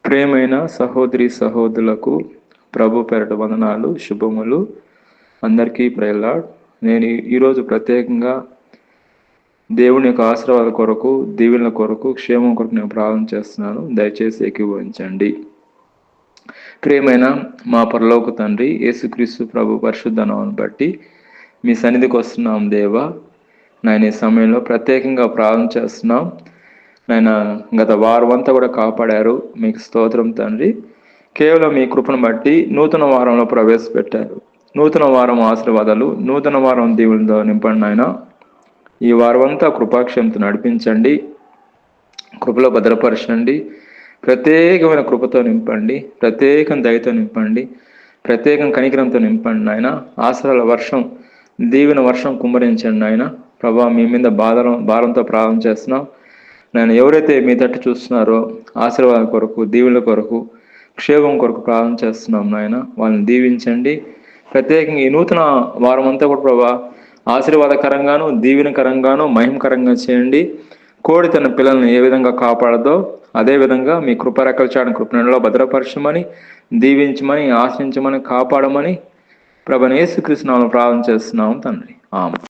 ప్రియమైన సహోదరి సహోదరులకు ప్రభు పేరట వందనాలు, శుభములు. అందరికీ ప్రైజ్ లార్డ్. నేను ఈరోజు ప్రత్యేకంగా దేవుని యొక్క ఆశీర్వాద కొరకు, దీవెనల కొరకు, క్షేమం కొరకు నేను ప్రార్థన చేస్తున్నాను. దయచేసి ఏకీభవించండి. ప్రియమైన మా పరలోక తండ్రి, యేసుక్రీస్తు ప్రభు పరిశుద్ధ నామమును బట్టి మీ సన్నిధికి వస్తున్నాం దేవా. నాయన ఈ సమయంలో ప్రత్యేకంగా ప్రార్థన చేస్తున్నాం. నాయన గత వారం అంతా కూడా కాపాడారు, మీకు స్తోత్రం తండ్రి. కేవలం మీ కృపను బట్టి నూతన వారంలో ప్రవేశపెట్టారు. నూతన వారం ఆశీర్వాదాలు, నూతన వారం దీవులతో నింపండి నాయన. ఈ వారం అంతా కృపాక్షేమంతో నడిపించండి, కృపలో భద్రపరచండి, ప్రత్యేకమైన కృపతో నింపండి, ప్రత్యేకం దయతో నింపండి, ప్రత్యేకం కనికరంతో నింపండి నాయన. ఆశీర్వాద వర్షం, దీవెన వర్షం కుమ్మరించండి నాయన. ప్రభా, మీ మీద భారంతో ప్రార్థన చేస్తున్నాం. నేను ఎవరైతే మీ తట్టు చూస్తున్నారో ఆశీర్వాదం కొరకు, దీవెనల కొరకు, క్షేమం కొరకు ప్రార్థన చేస్తున్నాం నాయన. వాళ్ళని దీవించండి. ప్రత్యేకంగా ఈ నూతన వారం అంతా కూడా ప్రభా ఆశీర్వాదకరంగాను, దీవెనకరంగాను, మహిమకరంగా చేయండి. కోడి తన పిల్లల్ని ఏ విధంగా కాపాడదో అదేవిధంగా మీ కృపరెక్కల చాటున కృపణలో భద్రపరచమని, దీవించమని, ఆశించమని, కాపాడమని ప్రభు యేసుక్రీస్తు నామములో ప్రార్థన చేస్తున్నాం తండ్రి. ఆమేన్.